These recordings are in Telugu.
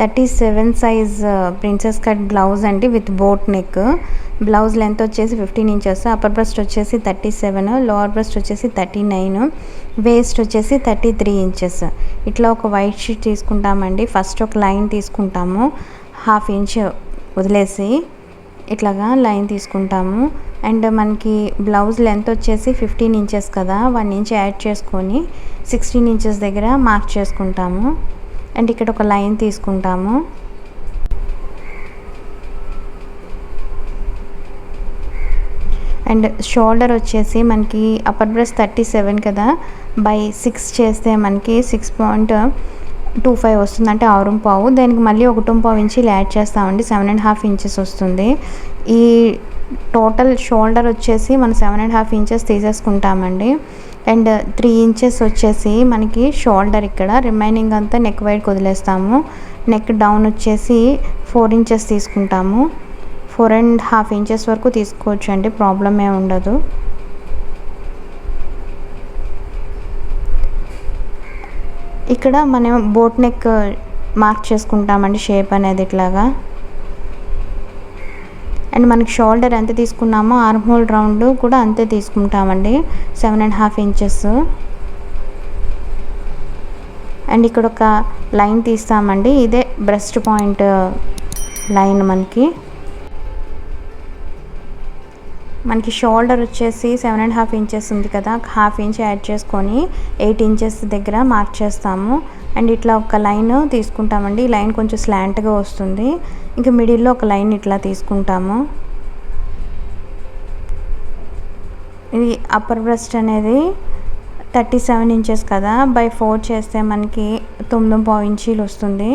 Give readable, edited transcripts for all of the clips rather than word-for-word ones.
37 సైజ్ ప్రిన్సెస్ కట్ బ్లౌజ్ అండి with boat neck. Blouse length వచ్చేసి 15 ఇంచెస్, అప్పర్ బ్రెస్ట్ వచ్చేసి 37, లోవర్ బ్రెస్ట్ వచ్చేసి 39, వేస్ట్ వచ్చేసి 33 ఇంచెస్. ఇట్లా ఒక వైట్ షీట్ తీసుకుంటామండి. ఫస్ట్ ఒక లైన్ తీసుకుంటాము, 1/2 ఇంచ్ వదిలేసి ఇట్లాగా లైన్ తీసుకుంటాము. అండ్ మనకి బ్లౌజ్ లెంత్ వచ్చేసి 15 ఇంచెస్ కదా, 1 ఇంచ్ యాడ్ చేసుకొని 16 ఇంచెస్ దగ్గర మార్క్ చేసుకుంటాము. అండ్ ఇక్కడ ఒక లైన్ తీసుకుంటాము. అండ్ షోల్డర్ వచ్చేసి మనకి అప్పర్ బ్రెస్ట్ 37 కదా, బై 6 చేస్తే మనకి 6.25 వస్తుంది, అంటే 6.25. దానికి మళ్ళీ 1.25 ఇంచీలు యాడ్ చేస్తామండి, 7.5 ఇంచెస్ వస్తుంది. ఈ టోటల్ షోల్డర్ వచ్చేసి మనం 7.5 ఇంచెస్ తీసేసుకుంటామండి. అండ్ 3 ఇంచెస్ వచ్చేసి మనకి షోల్డర్, ఇక్కడ రిమైనింగ్ అంతా నెక్ వైడ్కి వదిలేస్తాము. నెక్ డౌన్ వచ్చేసి 4 ఇంచెస్ తీసుకుంటాము. 4.5 ఇంచెస్ వరకు తీసుకోవచ్చు అండి, ప్రాబ్లం ఏమి ఉండదు. ఇక్కడ మనం బోట్ నెక్ మార్క్ చేసుకుంటామండి, షేప్ అనేది ఇట్లాగా. అండ్ మనకి షోల్డర్ ఎంత తీసుకున్నామో ఆర్మ్ హోల్ రౌండ్ కూడా అంతే తీసుకుంటామండి, 7.5 ఇంచెస్. అండ్ ఇక్కడ ఒక లైన్ తీస్తామండి, ఇదే బ్రెస్ట్ పాయింట్ లైన్. మనకి షోల్డర్ వచ్చేసి 7.5 ఇంచెస్ ఉంది కదా, 1/2 ఇంచ్ యాడ్ చేసుకొని 8 ఇంచెస్ దగ్గర మార్క్ చేస్తాము. అండ్ ఇట్లా ఒక లైన్ తీసుకుంటామండి, ఈ లైన్ కొంచెం స్లాంట్గా వస్తుంది. ఇంకా మిడిల్లో ఒక లైన్ ఇట్లా తీసుకుంటాము. ఇది అప్పర్ బ్రెస్ట్ అనేది 37 ఇంచెస్ కదా, బై 4 చేస్తే మనకి 9.5 ఇంచీలు వస్తుంది.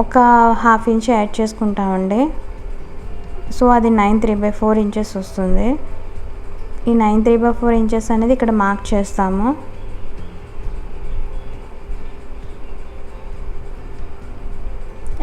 ఒక 1/2 ఇంచ్ యాడ్ చేసుకుంటామండి, సో అది 9/3/4 ఇంచెస్ వస్తుంది. ఈ 9/3/4 ఇంచెస్ అనేది ఇక్కడ మార్క్ చేస్తాము.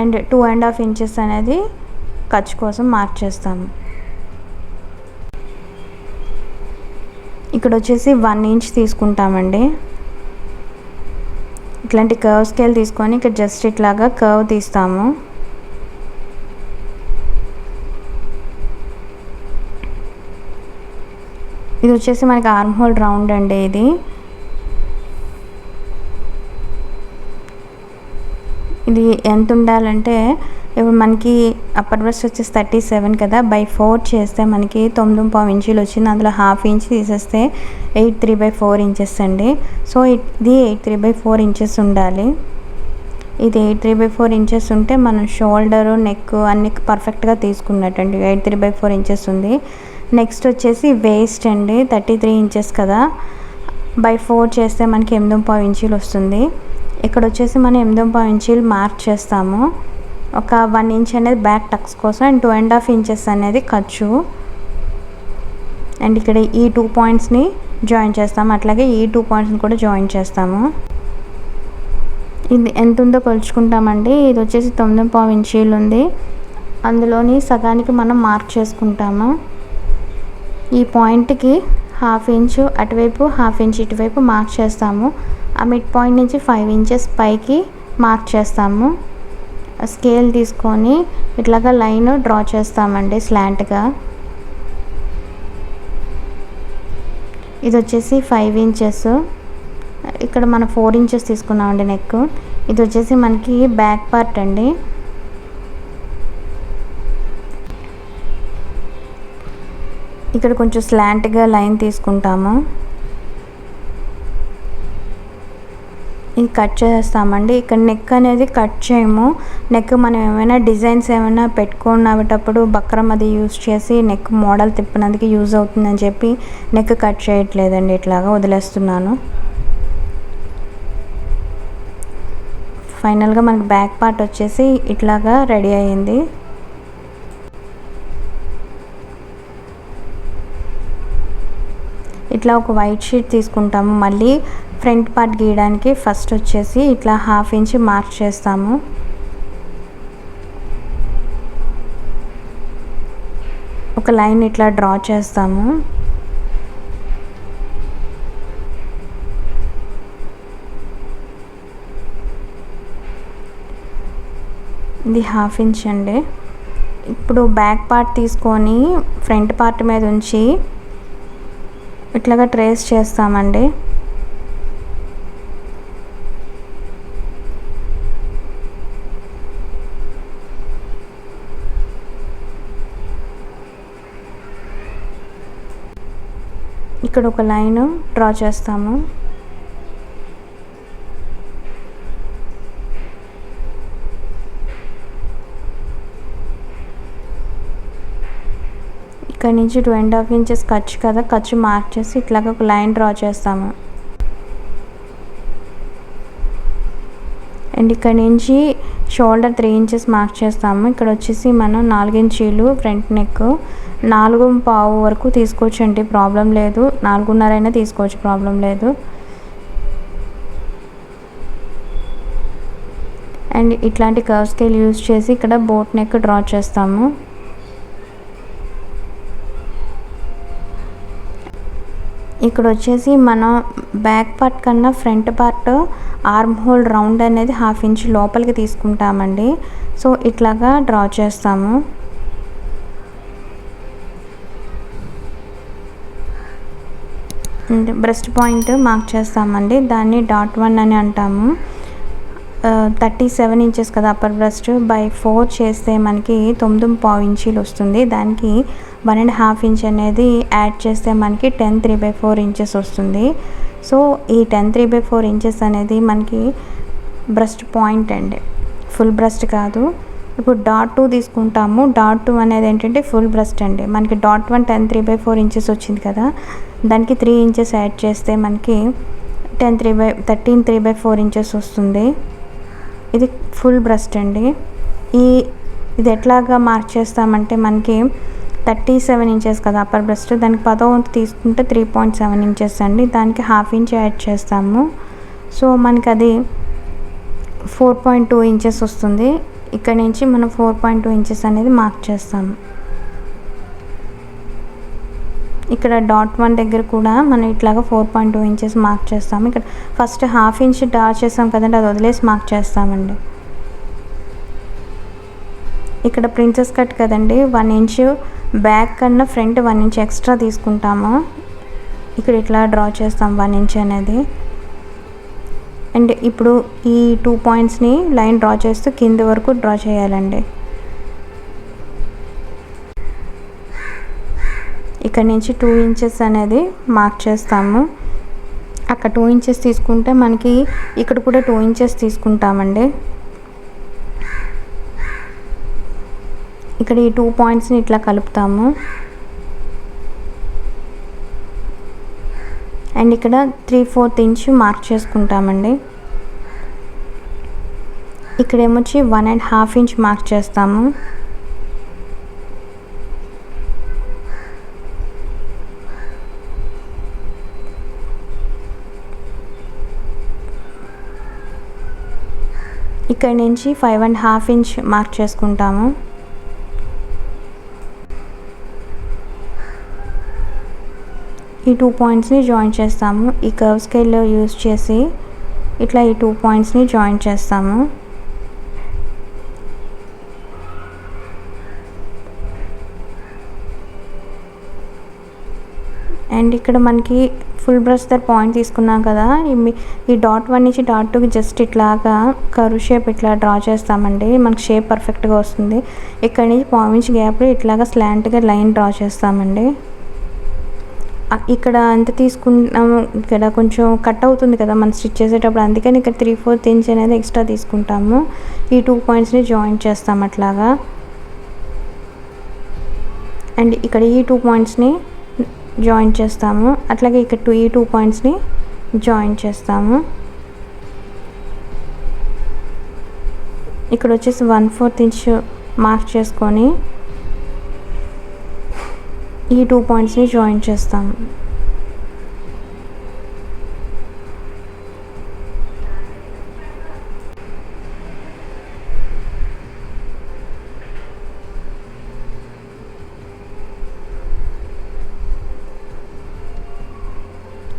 అండ్ 2.5 ఇంచెస్ అనేది ఖర్చు కోసం మార్క్ చేస్తాము. ఇక్కడ వచ్చేసి 1 ఇంచ్ తీసుకుంటామండి. ఇట్లాంటి కర్వ్ స్కేల్ తీసుకొని ఇక్కడ జస్ట్ ఇట్లాగా కర్వ్ తీస్తాము. ఇది వచ్చేసి మనకి ఆర్మ్ హోల్ రౌండ్ అండి. ఇది ఎంత ఉండాలంటే, ఇప్పుడు మనకి అప్పర్ బ్రెస్ట్ వచ్చేసి 37 కదా, బై 4 చేస్తే మనకి 9.5 ఇంచీలు వచ్చింది. అందులో 1/2 ఇంచ్ తీసేస్తే 8/3/4 ఇంచెస్ అండి. సో ఇది 8/3/4 ఇంచెస్ ఉండాలి. ఇది 8/3/4 ఇంచెస్ ఉంటే మనం షోల్డరు, నెక్ అన్ని పర్ఫెక్ట్గా తీసుకున్నట్టండి. 8/3/4 ఇంచెస్ ఉంది. నెక్స్ట్ వచ్చేసి వేస్ట్ అండి, 33 ఇంచెస్ కదా, బై 4 చేస్తే మనకి 8.5 ఇంచీలు వస్తుంది. ఇక్కడ వచ్చేసి మనం 8.5 ఇంచీలు మార్క్ చేస్తాము. ఒక 1 ఇంచ్ అనేది బ్యాక్ టక్స్ కోసం, అండ్ 2.5 ఇంచెస్ అనేది ఖర్చు. అండ్ ఇక్కడ ఈ 2 పాయింట్స్ని జాయిన్ చేస్తాము, అట్లాగే ఈ 2 పాయింట్స్ని కూడా జాయిన్ చేస్తాము. ఇది ఎంత ఉందో కొలుచుకుంటామండి. ఇది వచ్చేసి 9.5 ఇంచీలు ఉంది, అందులోని సగానికి మనం మార్క్ చేసుకుంటాము. ఈ పాయింట్కి 1/2 ఇంచ్ అటువైపు, 1/2 ఇంచ్ ఇటువైపు మార్క్ చేస్తాము. ఆ మిడ్ పాయింట్ నుంచి 5 ఇంచెస్ పైకి మార్క్ చేస్తాము. స్కేల్ తీసుకొని ఇట్లాగా లైన్ డ్రా చేస్తామండి స్లాంట్గా. ఇది వచ్చేసి 5 ఇంచెస్. ఇక్కడ మనం 4 ఇంచెస్ తీసుకున్నామండి నెక్. ఇది వచ్చేసి మనకి బ్యాక్ పార్ట్ అండి. ఇక్కడ కొంచెం స్లాంట్గా లైన్ తీసుకుంటాము. ఇది కట్ చేస్తామండి. ఇక్కడ నెక్ అనేది కట్ చేయము. నెక్ మనం ఏమైనా డిజైన్స్ ఏమైనా పెట్టుకునేటప్పుడు బక్రం అది యూజ్ చేసి నెక్ మోడల్ తిప్పినందుకు యూజ్ అవుతుందని చెప్పి నెక్ కట్ చేయట్లేదండి, ఇట్లాగా వదిలేస్తున్నాను. ఫైనల్గా మనకి బ్యాక్ పార్ట్ వచ్చేసి ఇట్లాగా రెడీ అయ్యింది. ఇట్లా ఒక వైట్ షీట్ తీసుకుంటాము. మళ్ళీ ఫ్రంట్ పార్ట్ గీయడానికి ఫస్ట్ వచ్చేసి ఇట్లా 1/2 ఇంచ్ మార్క్ చేస్తాము. ఒక లైన్ ఇట్లా డ్రా చేస్తాము. ఇది 1/2 ఇంచ్ అండి. ఇప్పుడు బ్యాక్ పార్ట్ తీసుకొని ఫ్రంట్ పార్ట్ మీద ఉంచి ఇట్లాగా ట్రేస్ చేస్తామండి. ఇక్కడ ఒక లైన్ డ్రా చేస్తాము. ఇక్కడ నుంచి 2.5 ఇంచెస్ ఖర్చు కదా, ఖర్చు మార్క్ చేసి ఇట్లాగ ఒక లైన్ డ్రా చేస్తాము. అండ్ ఇక్కడ నుంచి షోల్డర్ 3 ఇంచెస్ మార్క్ చేస్తాము. ఇక్కడ వచ్చేసి మనం 4 ఇంచీలు ఫ్రంట్ నెక్ 4.5 వరకు తీసుకోవచ్చండి, ప్రాబ్లం లేదు. 4.5 అయినా తీసుకోవచ్చు, ప్రాబ్లం లేదు. అండ్ ఇట్లాంటి కర్వ్ స్కేల్ యూజ్ చేసి ఇక్కడ బోట్ నెక్ డ్రా చేస్తాము. ఇక్కడ వచ్చేసి మనం బ్యాక్ పార్ట్ కన్నా front part arm whole round అనేది 1/2 ఇంచ్ లోపలికి తీసుకుంటామండి. సో ఇట్లాగా డ్రా చేస్తాము. బ్రెస్ట్ పాయింట్ మార్క్ చేస్తామండి, దాన్ని డాట్ 1 అని అంటాము. 37 ఇంచెస్ కదా అప్పర్ బ్రెస్ట్, బై 4 చేస్తే మనకి 9.5 ఇంచీలు వస్తుంది. దానికి 1.5 ఇంచ్ అనేది యాడ్ చేస్తే మనకి 10 3/4 ఇంచెస్ వస్తుంది. సో ఈ 10 3/4 ఇంచెస్ అనేది మనకి బ్రెస్ట్ పాయింట్ అండి, ఫుల్ బ్రెస్ట్ కాదు. ఇప్పుడు డాట్ 2 తీసుకుంటాము. డాట్ 2 అనేది ఏంటంటే ఫుల్ బ్రెస్ట్ అండి. మనకి డాట్ 1 10 3/4 ఇంచెస్ వచ్చింది కదా, దానికి 3 ఇంచెస్ యాడ్ చేస్తే మనకి 13 3/4 ఇంచెస్ వస్తుంది. ఇది ఫుల్ బ్రెస్ట్ అండి. ఇది ఎట్లాగా మార్క్ చేస్తామంటే మనకి 37 ఇంచెస్ కదా అప్పర్ బ్రెస్ట్, దానికి 10వ వంతు తీసుకుంటే 3.7 ఇంచెస్ అండి. దానికి 1/2 ఇంచ్ యాడ్ చేస్తాము. సో మనకి అది 4.2 ఇంచెస్ వస్తుంది. ఇక్కడ నుంచి మనం 4.2 ఇంచెస్ అనేది మార్క్ చేస్తాము. ఇక్కడ డాట్ 1 దగ్గర కూడా మనం ఇట్లాగా 4.2 ఇంచెస్ మార్క్ చేస్తాము. ఇక్కడ ఫస్ట్ 1/2 ఇంచ్ డ్రా చేస్తాం కదండి, అది వదిలేసి మార్క్ చేస్తామండి. ఇక్కడ ప్రిన్సెస్ కట్ కదండి, 1 ఇంచ్ బ్యాక్ కన్నా ఫ్రంట్ 1 ఇంచ్ ఎక్స్ట్రా తీసుకుంటాము. ఇక్కడ ఇట్లా డ్రా చేస్తాం 1 ఇంచ్ అనేది. అండ్ ఇప్పుడు ఈ 2 పాయింట్స్ని లైన్ డ్రా చేస్తూ కింద వరకు డ్రా చేయాలండి. ఇక్కడ నుంచి 2 ఇంచెస్ అనేది మార్క్ చేస్తాము. అక్కడ 2 ఇంచెస్ తీసుకుంటే మనకి ఇక్కడ కూడా 2 ఇంచెస్ తీసుకుంటామండి. ఇక్కడ ఈ 2 పాయింట్స్ని ఇట్లా కలుపుతాము. అండ్ ఇక్కడ 3/4 ఇంచ్ మార్క్ చేసుకుంటామండి. ఇక్కడ ఏమొచ్చి 1.5 ఇంచ్ మార్క్ చేస్తాము. ఇక్కడ నుంచి 5.5 ఇంచ్ మార్క్ చేసుకుంటాము. ఈ 2 పాయింట్స్ని జాయిన్ చేస్తాము. ఈ కర్వ్ స్కేల్ యూజ్ చేసి ఇట్లా ఈ 2 పాయింట్స్ని జాయిన్ చేస్తాము. అండ్ ఇక్కడ మనకి ఫుల్ బ్రష్ దగ్గర పాయింట్ తీసుకున్నాం కదా, ఈ డాట్ 1 నుంచి డాట్ 2కి జస్ట్ ఇట్లాగా కర్వ్ షేప్ ఇట్లా డ్రా చేస్తామండి. మనకి షేప్ పర్ఫెక్ట్గా వస్తుంది. ఇక్కడ నుంచి 1/2 ఇంచ్ గ్యాప్లో ఇట్లాగా స్లాంట్గా లైన్ డ్రా చేస్తామండి. ఇక్కడ ఎంత తీసుకున్నాము, ఇక్కడ కొంచెం కట్ అవుతుంది కదా మనం స్టిచ్ చేసేటప్పుడు, అందుకని ఇక్కడ 3/4 ఇంచ్ అనేది ఎక్స్ట్రా తీసుకుంటాము. ఈ 2 పాయింట్స్ని జాయిన్ చేస్తాం అట్లాగా. అండ్ ఇక్కడ ఈ 2 పాయింట్స్ని జాయిన్ చేస్తాము. అట్లాగే ఇక్కడ ఈ 2 పాయింట్స్ని జాయిన్ చేస్తాము. ఇక్కడ వచ్చేసి 1/4 ఇంచ్ మార్క్ చేసుకొని ఈ 2 పాయింట్స్ని జాయిన్ చేస్తాము.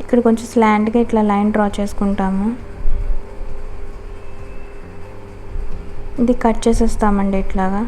ఇక్కడ కొంచెం స్లాంట్గా ఇట్లా లైన్ డ్రా చేసుకుంటాము. ఇది కట్ చేసేస్తామండి ఇట్లాగా.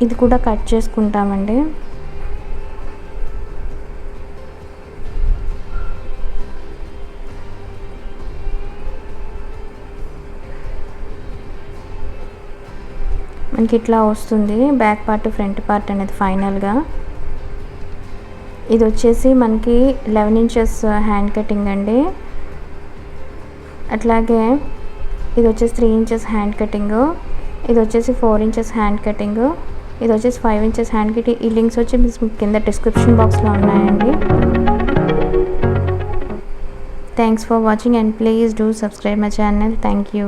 ఇది కూడా కట్ చేసుకుంటామండి. మనకి ఇట్లా వస్తుంది బ్యాక్ పార్ట్ ఫ్రంట్ పార్ట్ అనేది ఫైనల్గా. ఇది వచ్చేసి మనకి 11 ఇంచెస్ హ్యాండ్ కటింగ్ అండి. అట్లాగే ఇది వచ్చేసి 3 ఇంచెస్ హ్యాండ్ కటింగ్, ఇది వచ్చేసి 4 ఇంచెస్ హ్యాండ్ కటింగ్, ఇది వచ్చేసి 5 ఇంచెస్ హ్యాండ్ కటింగ్. ఈ లింక్స్ వచ్చి కింద డిస్క్రిప్షన్ బాక్స్లో ఉన్నాయండి. Thanks for watching and please do subscribe my channel. Thank you.